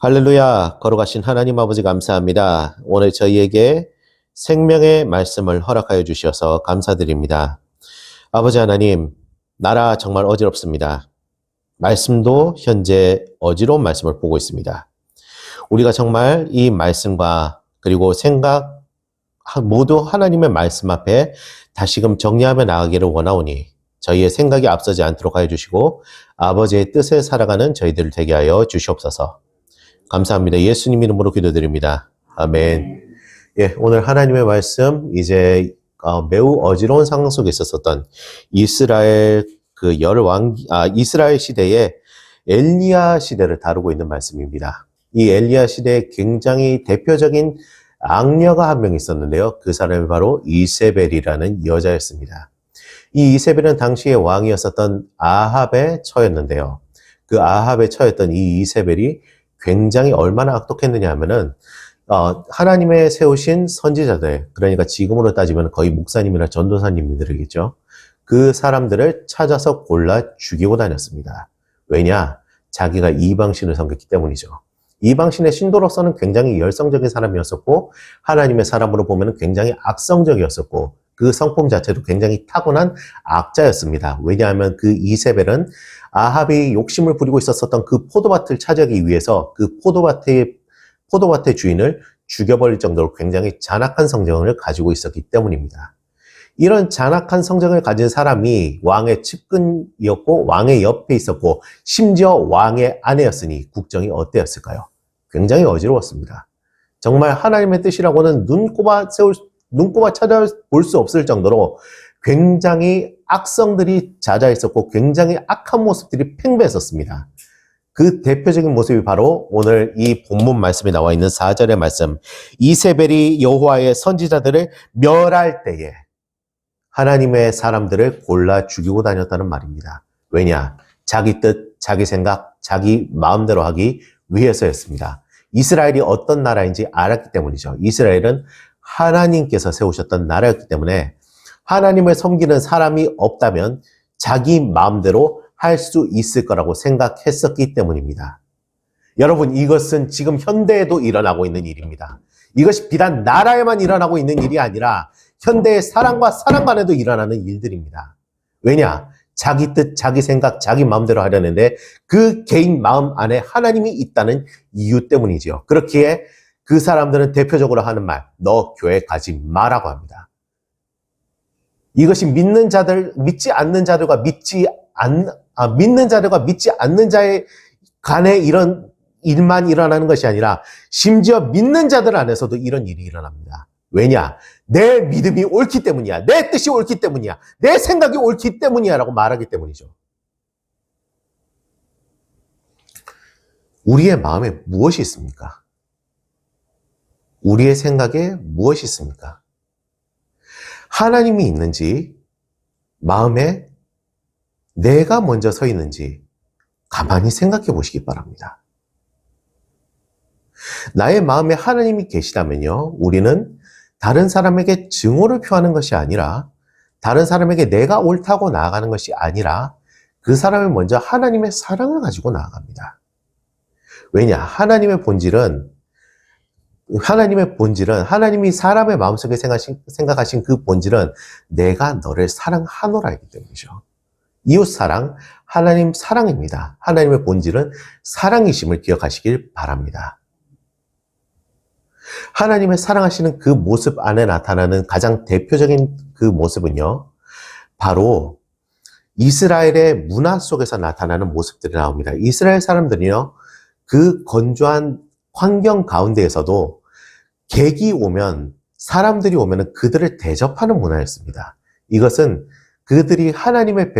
할렐루야, 걸어가신 하나님 아버지 감사합니다. 오늘 저희에게 생명의 말씀을 허락하여 주셔서 감사드립니다. 아버지 하나님, 나라 정말 어지럽습니다. 말씀도 현재 어지러운 말씀을 보고 있습니다. 우리가 정말 이 말씀과 그리고 생각 모두 하나님의 말씀 앞에 다시금 정리하며 나가기를 원하오니 저희의 생각이 앞서지 않도록 하여 주시고 아버지의 뜻에 살아가는 저희들을 되게 하여 주시옵소서. 감사합니다. 예수님 이름으로 기도드립니다. 아멘. 예, 오늘 하나님의 말씀, 이제 매우 어지러운 상황 속에 있었던 이스라엘 이스라엘 시대의 엘리야 시대를 다루고 있는 말씀입니다. 이 엘리야 시대에 굉장히 대표적인 악녀가 한 명 있었는데요. 그 사람이 바로 이세벨이라는 여자였습니다. 이 이세벨은 당시의 왕이었었던 아합의 처였는데요. 그 아합의 처였던 이 이세벨이 굉장히 얼마나 악독했느냐 하면은 하나님의 세우신 선지자들, 그러니까 지금으로 따지면 거의 목사님이나 전도사님들이겠죠. 그 사람들을 찾아서 골라 죽이고 다녔습니다. 왜냐? 자기가 이방신을 섬겼기 때문이죠. 이방신의 신도로서는 굉장히 열성적인 사람이었었고 하나님의 사람으로 보면 굉장히 악성적이었었고 그 성품 자체도 굉장히 타고난 악자였습니다. 왜냐하면 그 이세벨은 아합이 욕심을 부리고 있었던 그 포도밭을 차지하기 위해서 그 포도밭의 주인을 죽여버릴 정도로 굉장히 잔악한 성정을 가지고 있었기 때문입니다. 이런 잔악한 성정을 가진 사람이 왕의 측근이었고 왕의 옆에 있었고 심지어 왕의 아내였으니 국정이 어땠을까요? 굉장히 어지러웠습니다. 정말 하나님의 뜻이라고는 눈꼽아 찾아볼 수 없을 정도로 굉장히 악성들이 잦아있었고 굉장히 악한 모습들이 팽배했었습니다. 그 대표적인 모습이 바로 오늘 이 본문 말씀에 나와 있는 4절의 말씀. 이세벨이 여호와의 선지자들을 멸할 때에 하나님의 사람들을 골라 죽이고 다녔다는 말입니다. 왜냐? 자기 뜻, 자기 생각, 자기 마음대로 하기 위해서였습니다. 이스라엘이 어떤 나라인지 알았기 때문이죠. 이스라엘은 하나님께서 세우셨던 나라였기 때문에 하나님을 섬기는 사람이 없다면 자기 마음대로 할 수 있을 거라고 생각했었기 때문입니다. 여러분, 이것은 지금 현대에도 일어나고 있는 일입니다. 이것이 비단 나라에만 일어나고 있는 일이 아니라 현대의 사람과 사람 간에도 일어나는 일들입니다. 왜냐? 자기 뜻, 자기 생각, 자기 마음대로 하려는데 그 개인 마음 안에 하나님이 있다는 이유 때문이죠. 그렇기에 그 사람들은 대표적으로 하는 말, 너 교회 가지 마라고 합니다. 이것이 믿는 자들, 믿지 않는 자들과 믿는 자들과 믿지 않는 자의 간에 이런 일만 일어나는 것이 아니라 심지어 믿는 자들 안에서도 이런 일이 일어납니다. 왜냐? 내 믿음이 옳기 때문이야. 내 뜻이 옳기 때문이야. 내 생각이 옳기 때문이야 라고 말하기 때문이죠. 우리의 마음에 무엇이 있습니까? 우리의 생각에 무엇이 있습니까? 하나님이 있는지 마음에 내가 먼저 서 있는지 가만히 생각해 보시기 바랍니다. 나의 마음에 하나님이 계시다면요, 우리는 다른 사람에게 증오를 표하는 것이 아니라 다른 사람에게 내가 옳다고 나아가는 것이 아니라 그 사람이 먼저 하나님의 사랑을 가지고 나아갑니다. 왜냐? 하나님의 본질은 하나님이 사람의 마음속에 생각하신 그 본질은 내가 너를 사랑하노라이기 때문이죠. 이웃사랑, 하나님 사랑입니다. 하나님의 본질은 사랑이심을 기억하시길 바랍니다. 하나님의 사랑하시는 그 모습 안에 나타나는 가장 대표적인 그 모습은요, 바로 이스라엘의 문화 속에서 나타나는 모습들이 나옵니다. 이스라엘 사람들이요, 그 건조한 환경 가운데에서도 객이 오면, 사람들이 오면 그들을 대접하는 문화였습니다. 이것은 그들이 하나님이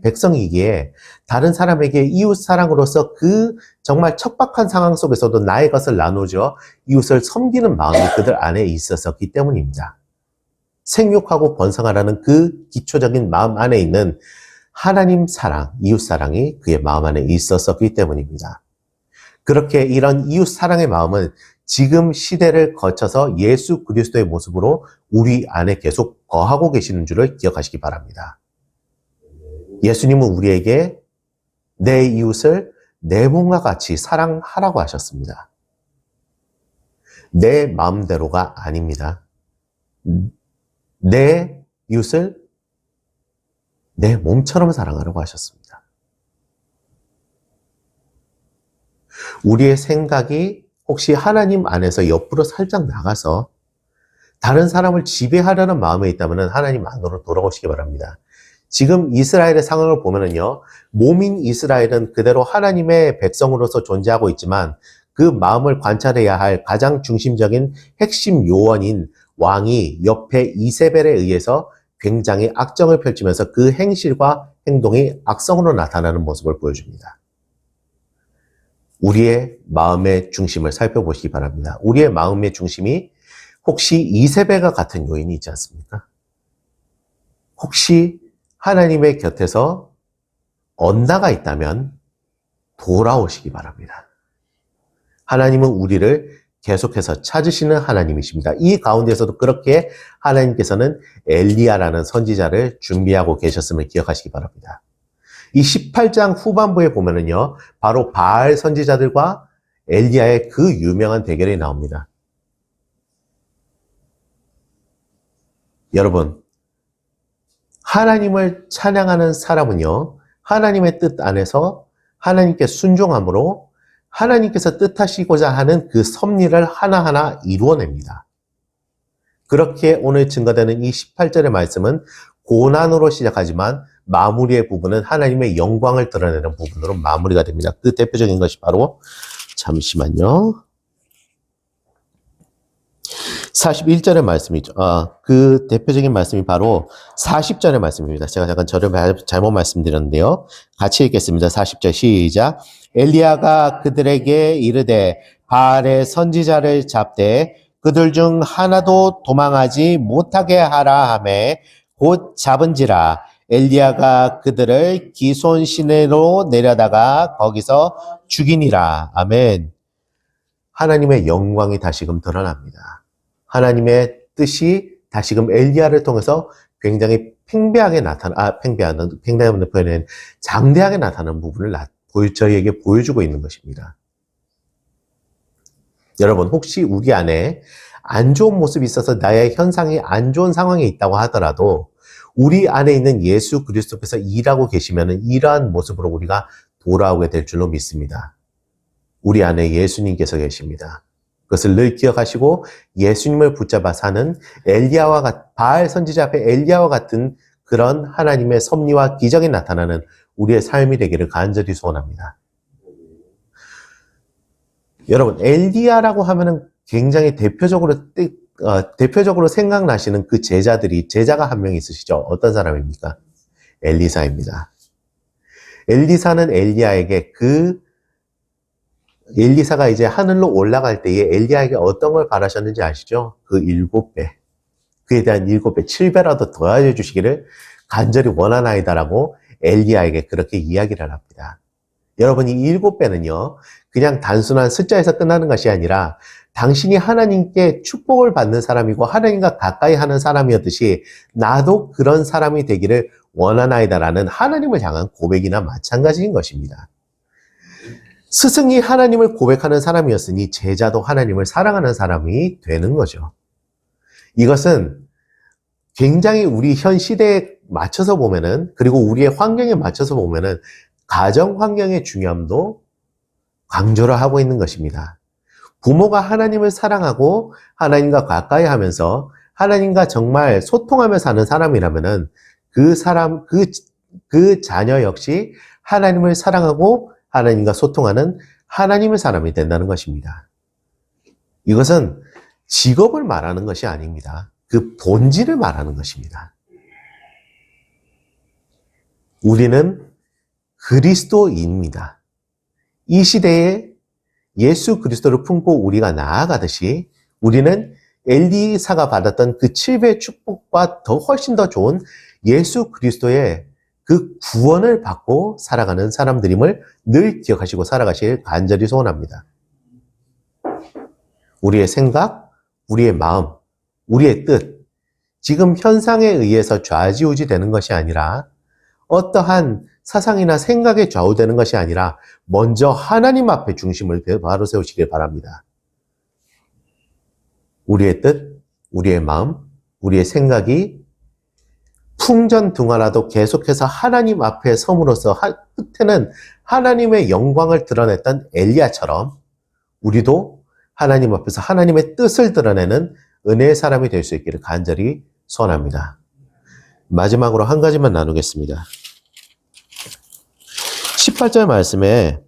백성이기에 다른 사람에게 이웃 사랑으로서 그 정말 척박한 상황 속에서도 나의 것을 나누죠. 이웃을 섬기는 마음이 그들 안에 있었기 때문입니다. 생육하고 번성하라는 그 기초적인 마음 안에 있는 하나님 사랑, 이웃 사랑이 그의 마음 안에 있었기 때문입니다. 그렇게 이런 이웃 사랑의 마음은 지금 시대를 거쳐서 예수 그리스도의 모습으로 우리 안에 계속 거하고 계시는 줄을 기억하시기 바랍니다. 예수님은 우리에게 내 이웃을 내 몸과 같이 사랑하라고 하셨습니다. 내 마음대로가 아닙니다. 내 이웃을 내 몸처럼 사랑하라고 하셨습니다. 우리의 생각이 혹시 하나님 안에서 옆으로 살짝 나가서 다른 사람을 지배하려는 마음에 있다면 하나님 안으로 돌아오시기 바랍니다. 지금 이스라엘의 상황을 보면은요, 몸인 이스라엘은 그대로 하나님의 백성으로서 존재하고 있지만 그 마음을 관찰해야 할 가장 중심적인 핵심 요원인 왕이 옆에 이세벨에 의해서 굉장히 악정을 펼치면서 그 행실과 행동이 악성으로 나타나는 모습을 보여줍니다. 우리의 마음의 중심을 살펴보시기 바랍니다. 우리의 마음의 중심이 혹시 이세벨과 같은 요인이 있지 않습니까? 혹시 하나님의 곁에서 언나가 있다면 돌아오시기 바랍니다. 하나님은 우리를 계속해서 찾으시는 하나님이십니다. 이 가운데서도 그렇게 하나님께서는 엘리야라는 선지자를 준비하고 계셨음을 기억하시기 바랍니다. 이 18장 후반부에 보면은요, 바로 바알 선지자들과 엘리야의 그 유명한 대결이 나옵니다. 여러분, 하나님을 찬양하는 사람은요, 하나님의 뜻 안에서 하나님께 순종함으로 하나님께서 뜻하시고자 하는 그 섭리를 하나하나 이루어냅니다. 그렇게 오늘 증거되는 이 18절의 말씀은 고난으로 시작하지만 마무리의 부분은 하나님의 영광을 드러내는 부분으로 마무리가 됩니다. 그 대표적인 것이 바로, 잠시만요. 41절의 말씀이죠. 그 대표적인 말씀이 바로 40절의 말씀입니다. 제가 잠깐 저를 잘못 말씀드렸는데요. 같이 읽겠습니다. 40절 시작. 엘리야가 그들에게 이르되 바알의 선지자를 잡되 그들 중 하나도 도망하지 못하게 하라 하매 곧 잡은지라. 엘리야가 그들을 기손 시내로 내려다가 거기서 죽이니라. 아멘. 하나님의 영광이 다시금 드러납니다. 하나님의 뜻이 다시금 엘리야를 통해서 굉장히 팽배하다는 표현은 장대하게 나타나는 부분을 저희에게 보여주고 있는 것입니다. 여러분, 혹시 우리 안에 안 좋은 모습이 있어서 나의 현상이 안 좋은 상황에 있다고 하더라도 우리 안에 있는 예수 그리스도께서 일하고 계시면 이러한 모습으로 우리가 돌아오게 될 줄로 믿습니다. 우리 안에 예수님께서 계십니다. 그것을 늘 기억하시고 예수님을 붙잡아 사는 바알 선지자 앞에 엘리야와 같은 그런 하나님의 섭리와 기적이 나타나는 우리의 삶이 되기를 간절히 소원합니다. 여러분, 엘리야라고 하면은 굉장히 대표적으로 생각나시는 그 제자가 한 명 있으시죠? 어떤 사람입니까? 엘리사입니다. 엘리사는 엘리사가 이제 하늘로 올라갈 때에 엘리야에게 어떤 걸 바라셨는지 아시죠? 그 7배. 그에 대한 7배, 7배라도 더하여 주시기를 간절히 원하나이다라고 엘리야에게 그렇게 이야기를 합니다. 여러분, 이 7배는요, 그냥 단순한 숫자에서 끝나는 것이 아니라 당신이 하나님께 축복을 받는 사람이고 하나님과 가까이 하는 사람이었듯이 나도 그런 사람이 되기를 원하나이다라는 하나님을 향한 고백이나 마찬가지인 것입니다. 스승이 하나님을 고백하는 사람이었으니 제자도 하나님을 사랑하는 사람이 되는 거죠. 이것은 굉장히 우리 현 시대에 맞춰서 보면은, 그리고 우리의 환경에 맞춰서 보면은 가정 환경의 중요함도 강조를 하고 있는 것입니다. 부모가 하나님을 사랑하고 하나님과 가까이 하면서 하나님과 정말 소통하며 사는 사람이라면은 그 자녀 역시 하나님을 사랑하고 하나님과 소통하는 하나님의 사람이 된다는 것입니다. 이것은 직업을 말하는 것이 아닙니다. 그 본질을 말하는 것입니다. 우리는 그리스도인입니다. 이 시대에 예수 그리스도를 품고 우리가 나아가듯이 우리는 엘리사가 받았던 그 7배의 축복과 훨씬 더 좋은 예수 그리스도의 그 구원을 받고 살아가는 사람들임을 늘 기억하시고 살아가실 간절히 소원합니다. 우리의 생각, 우리의 마음, 우리의 뜻, 지금 현상에 의해서 좌지우지 되는 것이 아니라 어떠한 사상이나 생각에 좌우되는 것이 아니라 먼저 하나님 앞에 중심을 바로 세우시길 바랍니다. 우리의 뜻, 우리의 마음, 우리의 생각이 풍전등화라도 계속해서 하나님 앞에 섬으로써 끝에는 하나님의 영광을 드러냈던 엘리야처럼 우리도 하나님 앞에서 하나님의 뜻을 드러내는 은혜의 사람이 될 수 있기를 간절히 소원합니다. 마지막으로 한 가지만 나누겠습니다. 18절 말씀에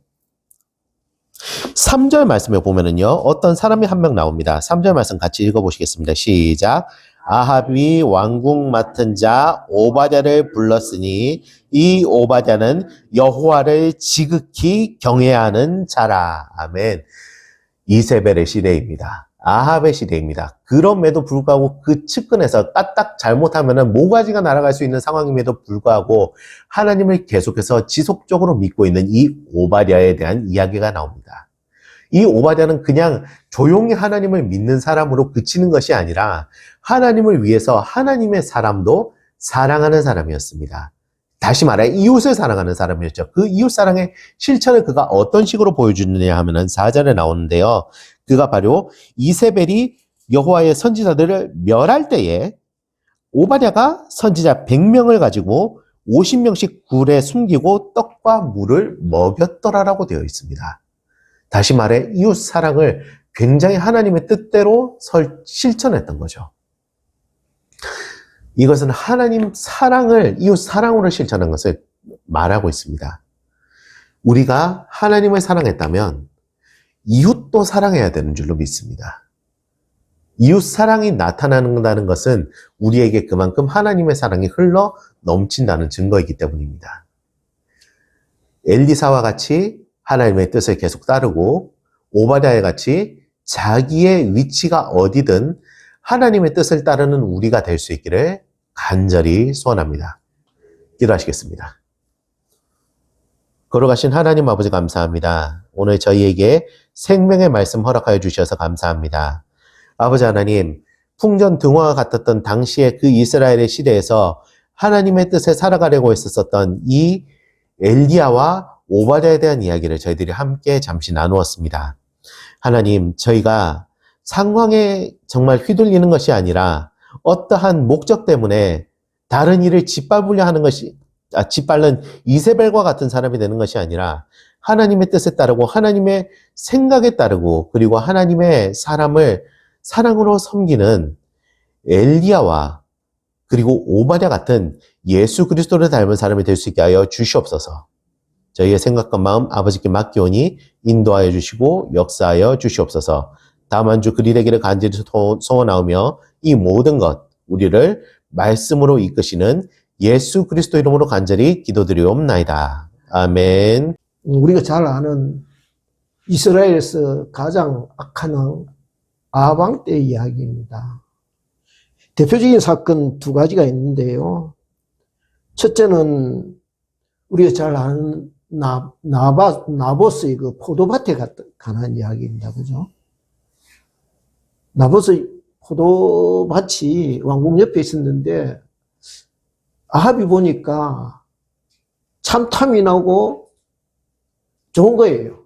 3절 말씀에 보면은요, 어떤 사람이 한 명 나옵니다. 3절 말씀 같이 읽어보시겠습니다. 시작. 아합이 왕궁 맡은 자 오바댜를 불렀으니 이 오바댜는 여호와를 지극히 경외하는 자라. 아멘. 이세벨의 시대입니다. 아합의 시대입니다. 그럼에도 불구하고 그 측근에서 까딱 잘못하면은 모가지가 날아갈 수 있는 상황임에도 불구하고 하나님을 계속해서 지속적으로 믿고 있는 이 오바댜에 대한 이야기가 나옵니다. 이 오바댜는 그냥 조용히 하나님을 믿는 사람으로 그치는 것이 아니라 하나님을 위해서 하나님의 사람도 사랑하는 사람이었습니다. 다시 말해 이웃을 사랑하는 사람이었죠. 그 이웃 사랑의 실천을 그가 어떤 식으로 보여주느냐 하면은 4절에 나오는데요. 그가 바로 이세벨이 여호와의 선지자들을 멸할 때에 오바댜가 선지자 100명을 가지고 50명씩 굴에 숨기고 떡과 물을 먹였더라라고 되어 있습니다. 다시 말해 이웃 사랑을 굉장히 하나님의 뜻대로 실천했던 거죠. 이것은 하나님 사랑을 이웃 사랑으로 실천한 것을 말하고 있습니다. 우리가 하나님을 사랑했다면 이웃도 사랑해야 되는 줄로 믿습니다. 이웃 사랑이 나타나는 것은 우리에게 그만큼 하나님의 사랑이 흘러 넘친다는 증거이기 때문입니다. 엘리사와 같이 하나님의 뜻을 계속 따르고 오바댜와 같이 자기의 위치가 어디든 하나님의 뜻을 따르는 우리가 될 수 있기를 간절히 소원합니다. 기도하시겠습니다. 걸어가신 하나님 아버지 감사합니다. 오늘 저희에게 생명의 말씀 허락하여 주셔서 감사합니다. 아버지 하나님, 풍전등화와 같았던 당시의 그 이스라엘의 시대에서 하나님의 뜻에 살아가려고 했었던 이 엘리야와 오바댜에 대한 이야기를 저희들이 함께 잠시 나누었습니다. 하나님, 저희가 상황에 정말 휘둘리는 것이 아니라 어떠한 목적 때문에 다른 일을 짓밟으려 하는 것이 짓밟는 이세벨과 같은 사람이 되는 것이 아니라 하나님의 뜻에 따르고 하나님의 생각에 따르고 그리고 하나님의 사람을 사랑으로 섬기는 엘리야와 그리고 오바댜 같은 예수 그리스도를 닮은 사람이 될 수 있게 하여 주시옵소서. 저희의 생각과 마음 아버지께 맡기오니 인도하여 주시고 역사하여 주시옵소서. 다음 한 주 그리 되기를 간절히 소원하오며 이 모든 것 우리를 말씀으로 이끄시는 예수 그리스도 이름으로 간절히 기도드리옵나이다. 아멘. 우리가 잘 아는 이스라엘에서 가장 악한 왕 아합 때의 이야기입니다. 대표적인 사건 두 가지가 있는데요. 첫째는 우리가 잘 아는 나봇의 그 포도밭에 관한 이야기입니다. 그죠? 나봇의 포도밭이 왕궁 옆에 있었는데 아합이 보니까 참 탐이 나고 좋은 거예요.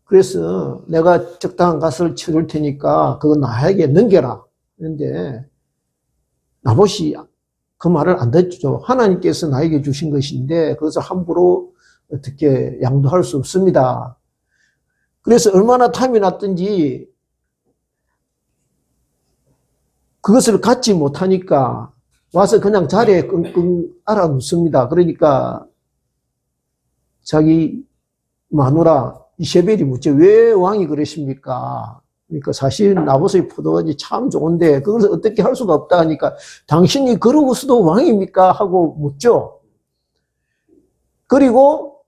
그래서 내가 적당한 값을 쳐줄 테니까 그거 나에게 넘겨라. 그런데 나봇이 그 말을 안 듣죠. 하나님께서 나에게 주신 것인데 그래서 함부로 어떻게 양도할 수 없습니다. 그래서 얼마나 탐이 났든지 그것을 갖지 못하니까 와서 그냥 자리에 끙끙 앓아 눕습니다. 그러니까 자기 마누라 이세벨이 묻죠. 왜 왕이 그러십니까? 그러니까 사실 나봇의 포도원이 참 좋은데 그것을 어떻게 할 수가 없다 하니까 당신이 그러고서도 왕입니까? 하고 묻죠. 그리고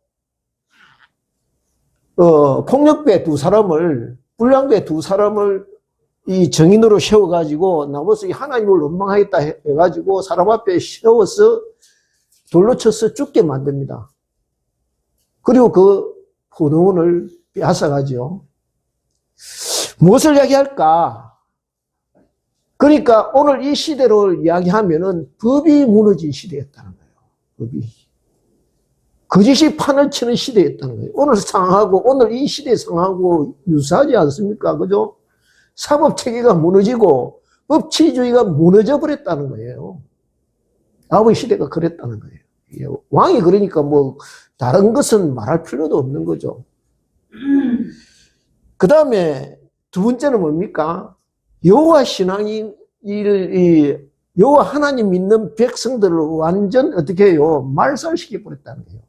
폭력배 두 사람을 불량배 두 사람을 이 정인으로 세워가지고 나봇이 하나님을 원망하겠다 해가지고 사람 앞에 세워서 돌로 쳐서 죽게 만듭니다. 그리고 그 포도원을 빼앗아가죠. 무엇을 이야기할까? 그러니까 오늘 이 시대로 이야기하면은 법이 무너진 시대였다는 거예요. 법이. 거짓이 판을 치는 시대였다는 거예요. 오늘 상황하고, 오늘 이 시대 상황하고 유사하지 않습니까? 그죠? 사법체계가 무너지고, 법치주의가 무너져 버렸다는 거예요. 아버지 시대가 그랬다는 거예요. 왕이 그러니까 뭐, 다른 것은 말할 필요도 없는 거죠. 그 다음에 두 번째는 뭡니까? 여호와 신앙이, 여호와 하나님 믿는 백성들을 완전 어떻게 해요? 말살시켜 버렸다는 거예요.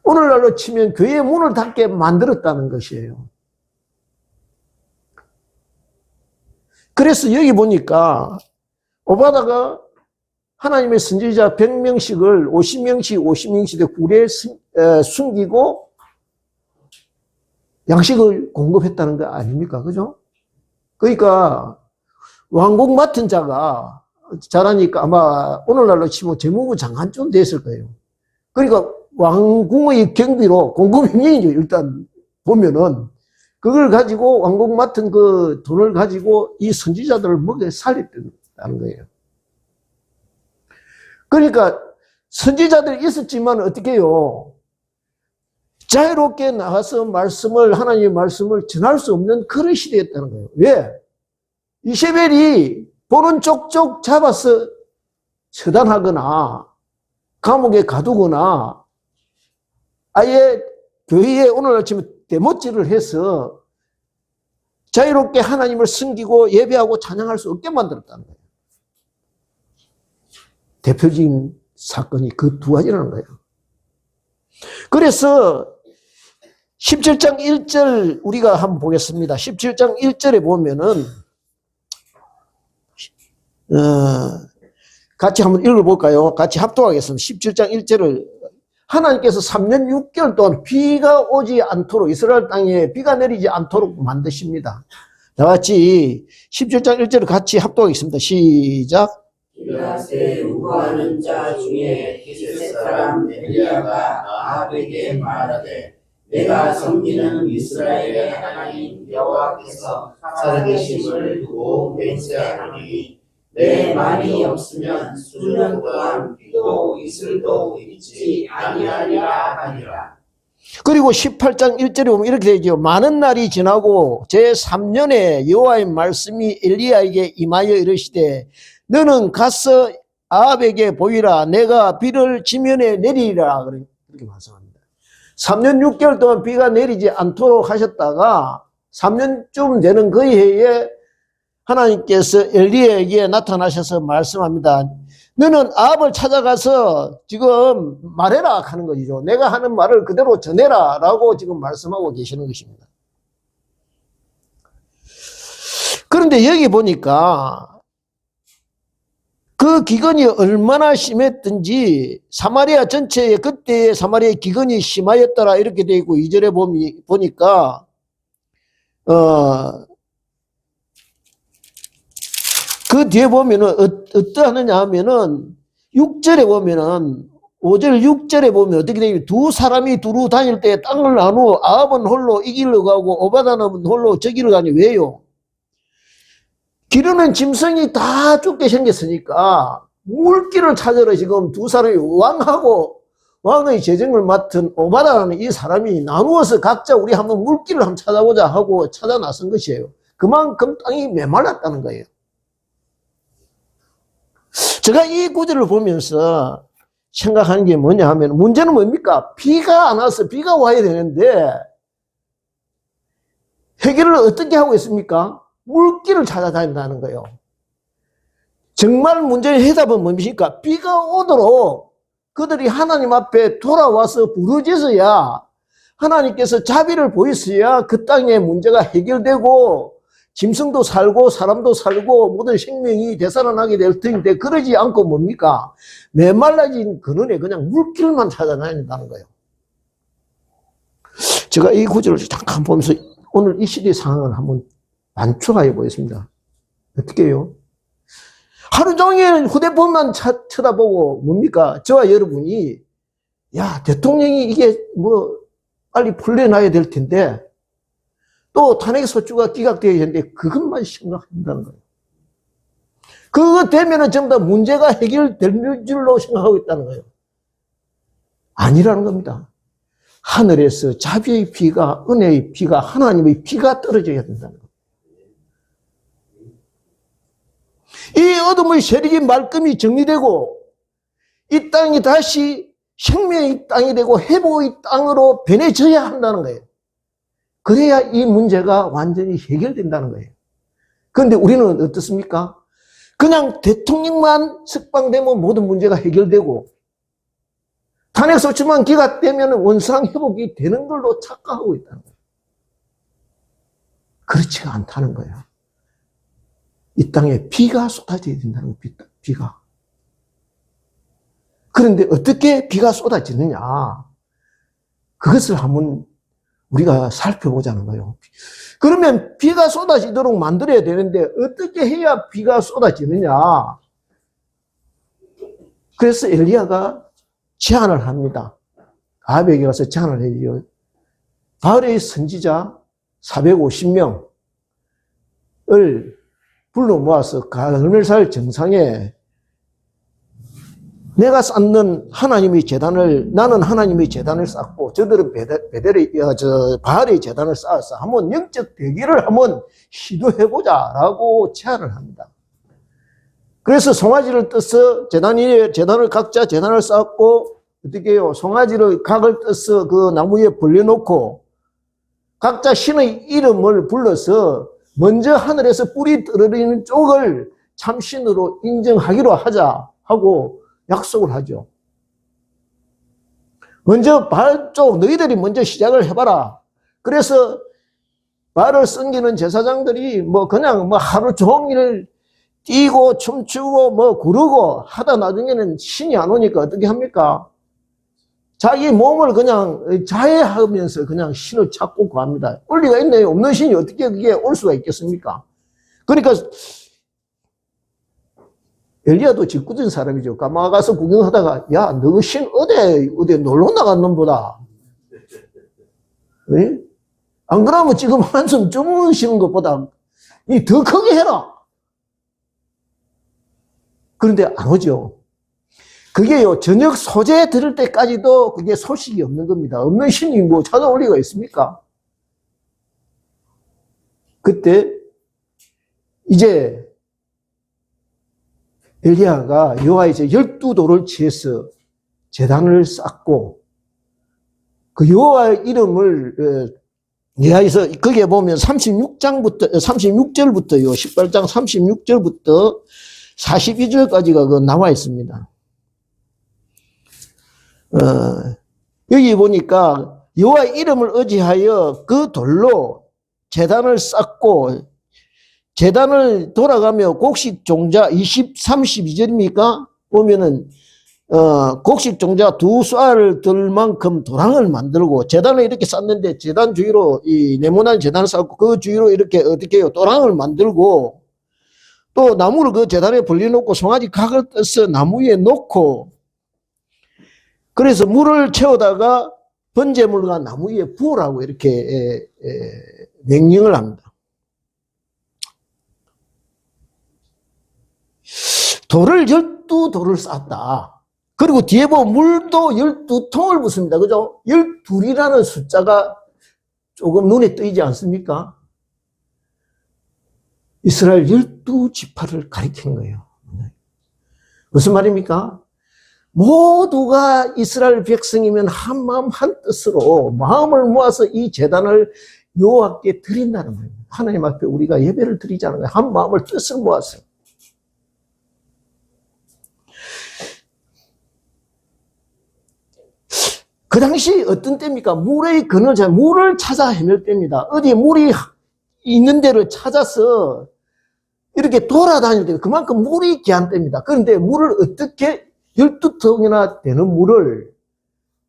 오늘날로 치면 교회 문을 닫게 만들었다는 것이에요. 그래서 여기 보니까 오바다가 하나님의 선지자 100명씩을 50명씩 굴에 숨기고 양식을 공급했다는 거 아닙니까? 그죠? 그러니까 왕국 맡은 자가 잘하니까 아마 오늘날로 치면 재무부 장관쯤 됐을 거예요. 그러니까 왕궁의 경비로 공급명령이죠. 일단 보면은 그걸 가지고 왕국 맡은 그 돈을 가지고 이 선지자들을 먹여 살렸다는 거예요. 그러니까 선지자들이 있었지만 어떻게 해요? 자유롭게 나가서 하나님의 말씀을 전할 수 없는 그런 시대였다는 거예요. 왜? 이세벨이 보는 쪽쪽 잡아서 처단하거나 감옥에 가두거나 아예 교회에 오늘날 치면 대못질을 해서 자유롭게 하나님을 섬기고 예배하고 찬양할 수 없게 만들었다는 거예요. 대표적인 사건이 그 두 가지라는 거예요. 그래서 17장 1절 우리가 한번 보겠습니다. 17장 1절에 보면은 같이 한번 읽어볼까요? 같이 합독하겠습니다. 17장 1절을 하나님께서 3년 6개월 동안 비가 오지 않도록 이스라엘 땅에 비가 내리지 않도록 만드십니다. 다 같이 17장 1절을 같이 합독하겠습니다. 시작. 길라스에 우거하는 자 중에 히스의 사람 엘리야가 아합에게 말하되 내가 섬기는 이스라엘의 하나님 여호와께서 살아계심을 두고 맹세하노니 내 말이 없으면 수년 동안 비도 이슬도 있지 아니하리라 하니라. 그리고 18장 1절에 보면 이렇게 되죠. 많은 날이 지나고 제3년에 여호와의 말씀이 엘리야에게 임하여 이르시되 너는 가서 아합에게 보이라. 내가 비를 지면에 내리리라. 그렇게 말씀합니다. 3년 6개월 동안 비가 내리지 않도록 하셨다가 3년쯤 되는 그 해에 하나님께서 엘리야에게 나타나셔서 말씀합니다. 너는 아합을 찾아가서 지금 말해라 하는 것이죠. 내가 하는 말을 그대로 전해라 라고 지금 말씀하고 계시는 것입니다. 그런데 여기 보니까 그 기근이 얼마나 심했든지 사마리아 전체에 그때의 사마리아의 기근이 심하였더라 이렇게 되어 있고 2절에 보니까 그 뒤에 보면은 어떠하느냐 하면은 6절에 보면은 5절 6절에 보면 어떻게 되냐면 두 사람이 두루 다닐 때 땅을 나누어 아합은 홀로 이 길로 가고 오바다는 홀로 저 길로 가니 왜요? 기르는 짐승이 다 죽게 생겼으니까 물길을 찾으러 지금 두 사람이 왕하고 왕의 재정을 맡은 오바다라는 이 사람이 나누어서 각자 우리 한번 물길을 한번 찾아보자 하고 찾아 나선 것이에요. 그만큼 땅이 메말랐다는 거예요. 제가 이 구절을 보면서 생각하는 게 뭐냐 하면 문제는 뭡니까? 비가 안 와서 비가 와야 되는데 해결을 어떻게 하고 있습니까? 물길을 찾아다닌다는 거예요. 정말 문제의 해답은 뭡니까? 비가 오도록 그들이 하나님 앞에 돌아와서 부르짖어야 하나님께서 자비를 보이셔야 그 땅의 문제가 해결되고 짐승도 살고 사람도 살고 모든 생명이 되살아나게 될 텐데 그러지 않고 뭡니까? 메말라진 그늘에 그냥 물길만 찾아다닌다는 거예요. 제가 이 구절을 잠깐 보면서 오늘 이 시대의 상황을 한번 반추하여 보겠습니다. 어떻게 해요? 하루 종일 휴대폰만 쳐다보고 뭡니까? 저와 여러분이 야 대통령이 이게 뭐 빨리 풀려나야 될 텐데 또 탄핵소추가 기각되어야 되는데 그것만 생각한다는 거예요. 그거 되면은 전부 다 문제가 해결될 줄로 생각하고 있다는 거예요. 아니라는 겁니다. 하늘에서 자비의 비가, 은혜의 비가, 하나님의 비가 떨어져야 된다는 거예요. 이 어둠의 세력이 말끔히 정리되고 이 땅이 다시 생명의 땅이 되고 회복의 땅으로 변해져야 한다는 거예요. 그래야 이 문제가 완전히 해결된다는 거예요. 그런데 우리는 어떻습니까? 그냥 대통령만 석방되면 모든 문제가 해결되고 탄핵소추만 기각되면 원상 회복이 되는 걸로 착각하고 있다는 거예요. 그렇지가 않다는 거예요. 이 땅에 비가 쏟아져야 된다는 거예요. 비가. 그런데 어떻게 비가 쏟아지느냐? 그것을 한번 우리가 살펴보자는 거예요. 그러면 비가 쏟아지도록 만들어야 되는데 어떻게 해야 비가 쏟아지느냐? 그래서 엘리야가 제안을 합니다. 아합에게 가서 제안을 해요. 바알의 선지자 450명을 불러 모아서 가르멜살 정상에 내가 쌓는 하나님의 제단을, 나는 하나님의 제단을 쌓고 저들은 바알의 제단을 쌓아서 한번 영적 대결을 한번 시도해보자 라고 제안을 합니다. 그래서 송아지를 떠서 제단을 각자 제단을 쌓고 어떻게 해요? 송아지를 각을 떠서 그 나무에 벌려놓고 각자 신의 이름을 불러서 먼저 하늘에서 뿔이 떨어지는 쪽을 참신으로 인정하기로 하자 하고 약속을 하죠. 먼저 바알 쪽 너희들이 먼저 시작을 해봐라. 그래서 바알을 섬기는 제사장들이 그냥 하루 종일 뛰고 춤추고 구르고 하다 나중에는 신이 안 오니까 어떻게 합니까? 자기 몸을 그냥 자해하면서 그냥 신을 찾고 구합니다. 원리가 있네요. 없는 신이 어떻게 그게 올 수가 있겠습니까? 그러니까 엘리야도 짓궂은 사람이죠. 까마 가서 구경하다가 야, 너 신 어디 놀러 나갔는 보다. 네? 안 그러면 지금 한숨 주무시는 것보다 더 크게 해라. 그런데 안 오죠. 그게요, 저녁 소재 들을 때까지도 그게 소식이 없는 겁니다. 없는 신이 찾아올 리가 있습니까? 그때 이제 엘리야가 여호와의 12돌을 취해서 제단을 쌓고 그 여호와의 이름을 예하에서 거기에 보면 36절부터요 18장 36절부터 42절까지가 나와 있습니다. 여기 보니까 여호와의 이름을 의지하여 그 돌로 제단을 쌓고 제단을 돌아가며 곡식 종자 32절입니까? 보면은 곡식 종자 2쌀을 들 만큼 도랑을 만들고 제단을 이렇게 쌓는데 제단 주위로 이 네모난 제단을 쌓고 그 주위로 이렇게 어떻게 해요? 도랑을 만들고 또 나무를 그 제단에 벌려놓고 송아지 각을 떠서 나무 위에 놓고 그래서 물을 채우다가 번제물과 나무 위에 부으라고 이렇게 명령을 합니다. 돌을 12돌을 쌓았다. 그리고 뒤에 보면 물도 12통을 붓습니다. 그죠? 12이라는 숫자가 조금 눈에 띄지 않습니까? 이스라엘 12지파를 가리킨 거예요. 무슨 말입니까? 모두가 이스라엘 백성이면 한 마음 한 뜻으로 마음을 모아서 이 제단을 여호와께 드린다는 거예요. 하나님 앞에 우리가 예배를 드리자는 거예요. 한 마음을 뜻을 모아서. 그 당시 어떤 때입니까? 물의 그늘자, 물을 찾아 헤맬 때입니다. 어디 물이 있는 데를 찾아서 이렇게 돌아다닐 때 그만큼 물이 귀한 때입니다. 그런데 물을 어떻게 12통이나 되는 물을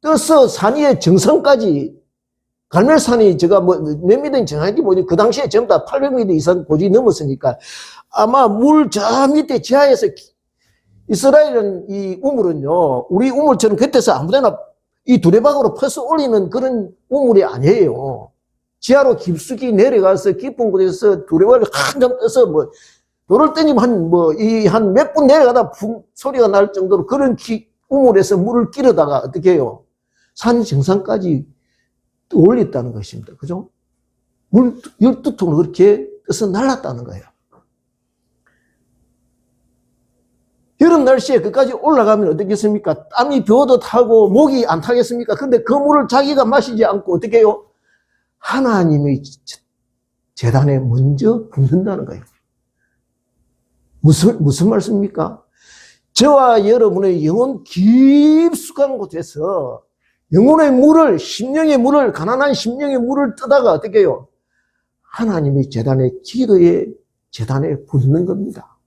떠서 산 위의 정상까지 갈멜산이 제가 몇 미터인지 정확히 뭐지 그 당시에 전부 다 800m 이상 고지 넘었으니까 아마 물 저 밑에 지하에서 이스라엘은 이 우물은요 우리 우물처럼 곁에서 아무데나 이 두레박으로 퍼서 올리는 그런 우물이 아니에요. 지하로 깊숙이 내려가서 깊은 곳에서 두레박을 한점 떠서 돌을 던지면 한 몇 분 내려가다 붕 소리가 날 정도로 그런 우물에서 물을 끼려다가 어떻게 해요? 산 정상까지 올렸다는 것입니다. 그죠? 물 12톤을 그렇게 떠서 날랐다는 거예요. 여름 날씨에 그까지 올라가면 어떻겠습니까? 땀이 비워도 타고 목이 안 타겠습니까? 근데 그 물을 자기가 마시지 않고 어떻게 해요? 하나님의 제단에 먼저 붓는다는 거예요. 무슨 말씀입니까? 저와 여러분의 영혼 깊숙한 곳에서 영혼의 물을, 심령의 물을, 가난한 심령의 물을 뜨다가 어떻게 해요? 하나님의 제단에, 기도의 제단에 붓는 겁니다.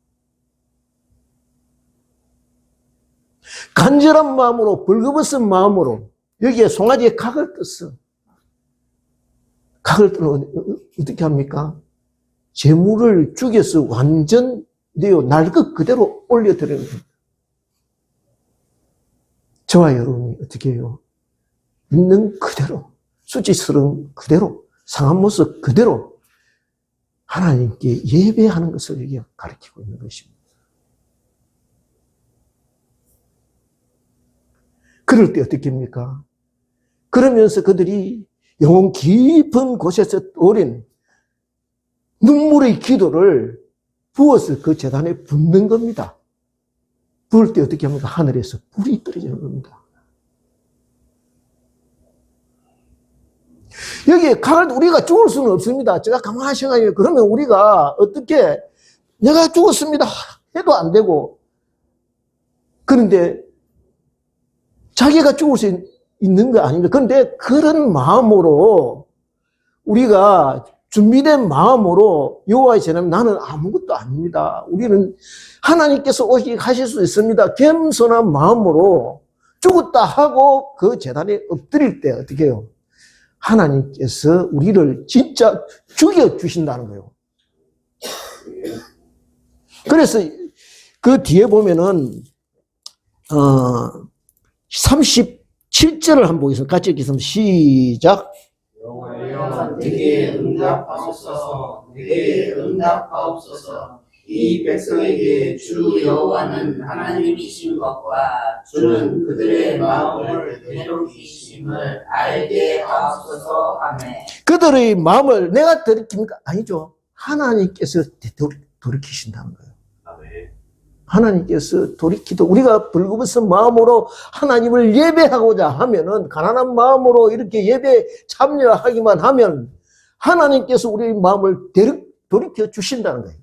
간절한 마음으로, 벌거벗은 마음으로 여기에 송아지에 각을 떴어. 각을 뜨면 어떻게 합니까? 재물을 죽여서 완전 날 것 그대로 올려드리는 겁니다. 저와 여러분이 어떻게 해요? 있는 그대로, 수치스러운 그대로, 상한 모습 그대로 하나님께 예배하는 것을 여기 가르치고 있는 것입니다. 그럴 때 어떻게 합니까? 그러면서 그들이 영혼 깊은 곳에서 떠오른 눈물의 기도를 부어서 그 제단에 붓는 겁니다. 부을 때 어떻게 합니까? 하늘에서 불이 떨어지는 겁니다. 여기에 각을 우리가 죽을 수는 없습니다. 제가 가만히 생각해요. 그러면 우리가 어떻게 내가 죽었습니다 해도 안 되고, 그런데 자기가 죽을 수 있는 거 아닙니까? 그런데 그런 마음으로 우리가 준비된 마음으로 여호와의 제단에 나는 아무것도 아닙니다. 우리는 하나님께서 오직 하실 수 있습니다. 겸손한 마음으로 죽었다 하고 그 제단에 엎드릴 때 어떻게 해요? 하나님께서 우리를 진짜 죽여주신다는 거예요. 그래서 그 뒤에 보면은 37절을 한번 보겠습니다. 같이 읽겠습니다. 시작. 여호와여 내게 응답하옵소서. 내게 응답하옵소서. 이 백성에게 주 여호와는 하나님이신 것과 주는 그들의 마음을 괴롭히심을 알게 하옵소서. 아멘. 그들의 마음을 내가 돌이킵니까? 아니죠. 하나님께서 돌이키신다는 거예요. 하나님께서 돌이키도 우리가 벌거벗은 마음으로 하나님을 예배하고자 하면은, 가난한 마음으로 이렇게 예배 참여하기만 하면 하나님께서 우리의 마음을 돌이켜 주신다는 거예요.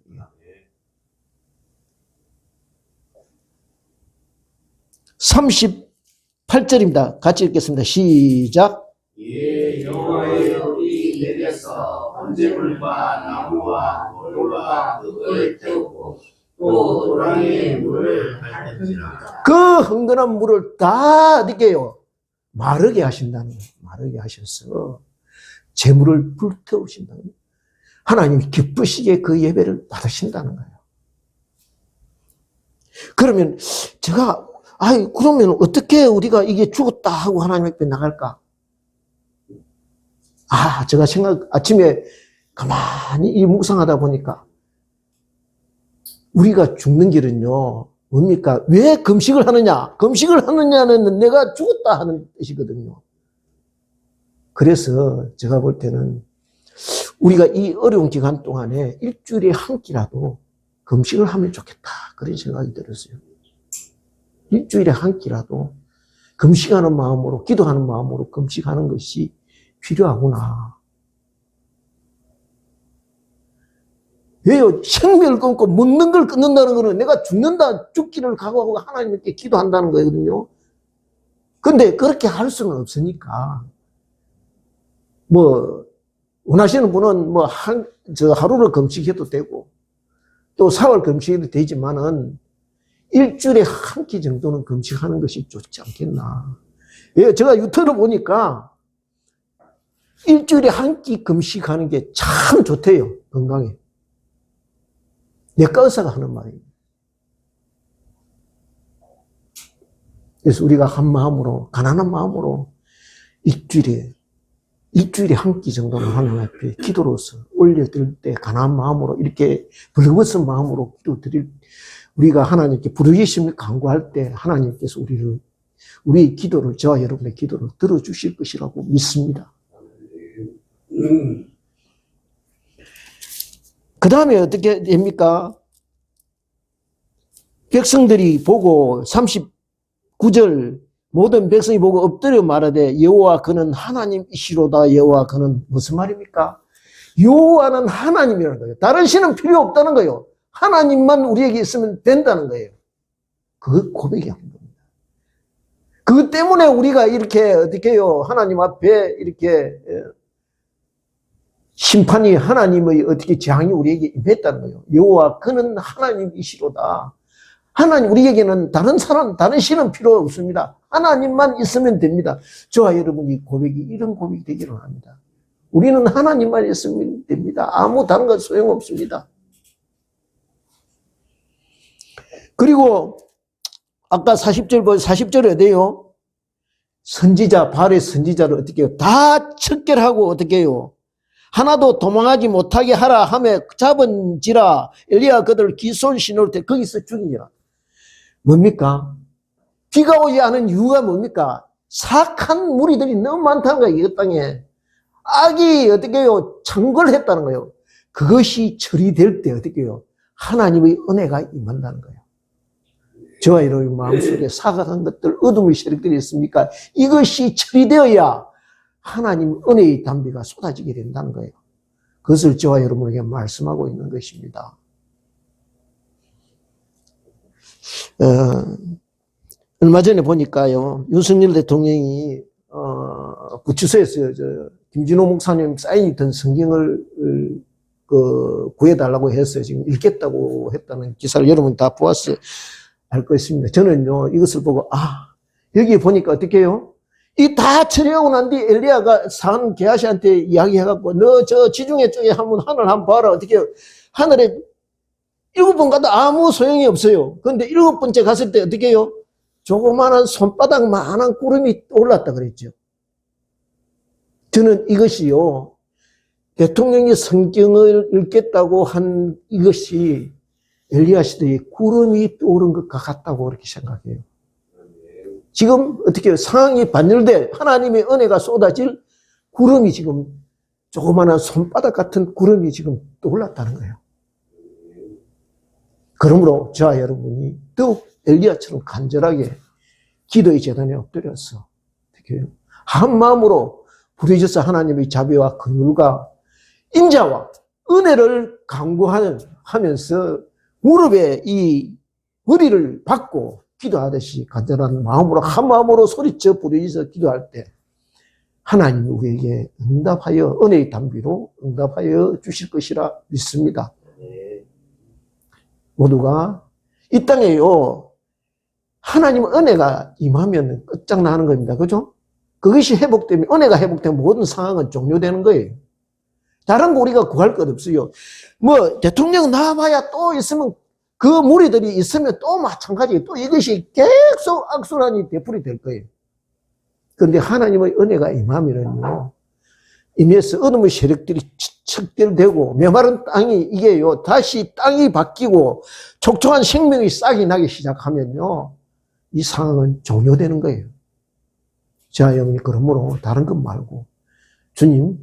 38절입니다. 같이 읽겠습니다. 시작. 예, 여호와여 이 내려서 번제물과 나무와 돌과 흙을 태우고 또 도랑의 물을 핥으리라. 그 흥건한 물을 다 어떻게 해요? 마르게 하신다는 거예요. 마르게 하셔서 재물을 불태우신다는 거예요. 하나님이 기쁘시게 그 예배를 받으신다는 거예요. 그러면 제가 그러면 어떻게 우리가 이게 죽었다 하고 하나님 앞에 나갈까? 제가 아침에 가만히 이 묵상하다 보니까 우리가 죽는 길은요, 뭡니까? 왜 금식을 하느냐? 금식을 하느냐는 내가 죽었다 하는 뜻이거든요. 그래서 제가 볼 때는 우리가 이 어려운 기간 동안에 일주일에 한 끼라도 금식을 하면 좋겠다. 그런 생각이 들었어요. 일주일에 한 끼라도 금식하는 마음으로, 기도하는 마음으로 금식하는 것이 필요하구나. 왜요? 생명을 끊고 먹는 걸 끊는다는 것은 내가 죽기를 각오하고 하나님께 기도한다는 거거든요. 근데 그렇게 할 수는 없으니까, 원하시는 분은 하루를 금식해도 되고, 또 4월 금식해도 되지만은, 일주일에 한 끼 정도는 금식하는 것이 좋지 않겠나. 예, 제가 유튜브를 보니까 일주일에 한 끼 금식하는 게 참 좋대요, 건강에. 내과 의사가 하는 말이에요. 그래서 우리가 한 마음으로, 가난한 마음으로 일주일에 일주일에 한 끼 정도는 하나님 앞에 기도로서 올려드릴 때 가난한 마음으로 이렇게 벌거벗은 마음으로 기도드릴 우리가 하나님께 부르짖음을 간구할 때 하나님께서 우리의 기도를 저와 여러분의 기도를 들어주실 것이라고 믿습니다. 그 다음에 어떻게 됩니까? 백성들이 보고 39절 모든 백성이 보고 엎드려 말하되 여호와 그는 하나님이시로다. 여호와 그는 무슨 말입니까? 여호와는 하나님이라는 거예요. 다른 신은 필요 없다는 거예요. 하나님만 우리에게 있으면 된다는 거예요. 그 고백이 하는 겁니다. 그것 때문에 우리가 이렇게 어떻게 해요? 하나님 앞에 이렇게 심판이 하나님의 어떻게 재앙이 우리에게 임했다는 거예요. 여호와 그는 하나님이시로다. 하나님 우리에게는 다른 사람, 다른 신은 필요 없습니다. 하나님만 있으면 됩니다. 저와 여러분이 고백이 이런 고백이 되기를 합니다. 우리는 하나님만 있으면 됩니다. 아무 다른 건 소용없습니다. 그리고 아까 40절에 어때요? 선지자, 바알의 선지자를 어떻게 해요? 다 척결하고 어떻게 해요? 하나도 도망하지 못하게 하라 하며 잡은지라 엘리야 그들 기손 신올 때 거기서 죽이니라. 뭡니까? 비가 오지 않은 이유가 뭡니까? 사악한 무리들이 너무 많다는 거예요. 이 땅에. 악이 어떻게 해요? 창궐했다는 거예요. 그것이 처리될 때 어떻게 해요? 하나님의 은혜가 임한다는 거예요. 저와 여러분의 마음속에 사악한 것들, 어둠의 세력들이 있습니까? 이것이 처리되어야 하나님 은혜의 담비가 쏟아지게 된다는 거예요. 그것을 저와 여러분에게 말씀하고 있는 것입니다. 얼마 전에 보니까요, 윤석열 대통령이 구치소에서 김진호 목사님 사인이 든 성경을 구해달라고 해서 지금 읽겠다고 했다는 기사를 여러분 다 보았어요. 알 것입니다. 저는요, 이것을 보고, 여기 보니까 어떻게 해요? 이 다 처리하고 난 뒤 엘리야가 산 게하시한테 이야기해갖고, 너 저 지중해 쪽에 한번 하늘 한번 봐라. 어떻게 해요? 하늘에 7번 가도 아무 소용이 없어요. 그런데 7번째 갔을 때 어떻게 해요? 조그마한 손바닥만한 구름이 올랐다 그랬죠. 저는 이것이요, 대통령이 성경을 읽겠다고 한 이것이 엘리야 시대에 구름이 떠오른 것과 같다고 그렇게 생각해요. 지금 어떻게 해요? 상황이 반열돼 하나님의 은혜가 쏟아질 구름이 지금 조그마한 손바닥 같은 구름이 지금 떠올랐다는 거예요. 그러므로 저와 여러분이 더욱 엘리야처럼 간절하게 기도의 재단에 엎드려서 어떻게 해요? 한 마음으로 부르짖어서 하나님의 자비와 긍휼과 인자와 은혜를 강구하면서 무릎에 이 머리를 박고 기도하듯이 간절한 마음으로 한 마음으로 소리쳐 부르짖어 기도할 때 하나님이 우리에게 응답하여 은혜의 담비로 응답하여 주실 것이라 믿습니다. 모두가 이 땅에요, 하나님 은혜가 임하면 끝장나는 겁니다. 그죠? 그것이 회복되면, 은혜가 회복되면 모든 상황은 종료되는 거예요. 다른 거 우리가 구할 것 없어요. 뭐 대통령 나와봐야 또 있으면, 그 무리들이 있으면 또 마찬가지예요. 또 이것이 계속 악순환이 되풀이 될 거예요. 그런데 하나님의 은혜가 임하면은요, 임해서 어둠의 세력들이 척결되고 메마른 땅이 이게요, 다시 땅이 바뀌고 촉촉한 생명이 싹이 나기 시작하면요, 이 상황은 종료되는 거예요. 자, 여러분이 그러므로 다른 것 말고 주님,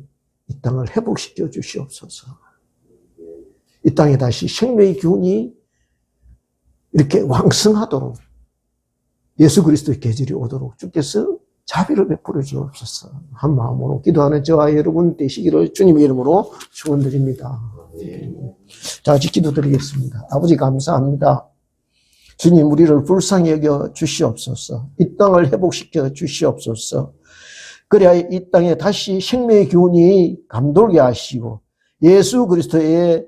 이 땅을 회복시켜 주시옵소서. 이 땅에 다시 생명의 기운이 이렇게 왕성하도록 예수 그리스도의 계절이 오도록 주께서 자비를 베풀어 주옵소서. 한 마음으로 기도하는 저와 여러분 되시기를 주님의 이름으로 축원드립니다. 자, 같이 기도드리겠습니다. 아버지 감사합니다. 주님, 우리를 불쌍히 여겨 주시옵소서. 이 땅을 회복시켜 주시옵소서. 그래야 이 땅에 다시 생명의 기운이 감돌게 하시고 예수 그리스도의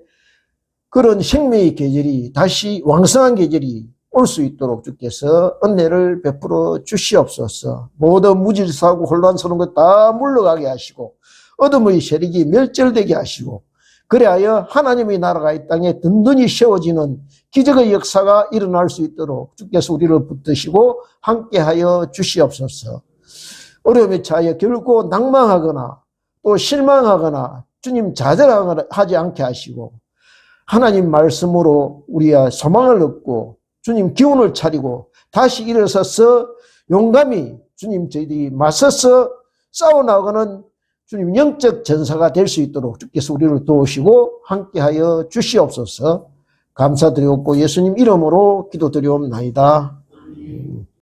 그런 생명의 계절이 다시 왕성한 계절이 올 수 있도록 주께서 은혜를 베풀어 주시옵소서. 모든 무질서하고 혼란스러운 것 다 물러가게 하시고 어둠의 세력이 멸절되게 하시고 그래야 하나님의 나라가 이 땅에 든든히 세워지는 기적의 역사가 일어날 수 있도록 주께서 우리를 붙드시고 함께하여 주시옵소서. 어려움에 처하여 결코 낭망하거나 또 실망하거나 주님 좌절하거나 하지 않게 하시고 하나님 말씀으로 우리가 소망을 얻고 주님 기운을 차리고 다시 일어서서 용감히 주님 저희들이 맞서서 싸워나가는 주님 영적 전사가 될 수 있도록 주께서 우리를 도우시고 함께하여 주시옵소서. 감사드리옵고 예수님 이름으로 기도드리옵나이다.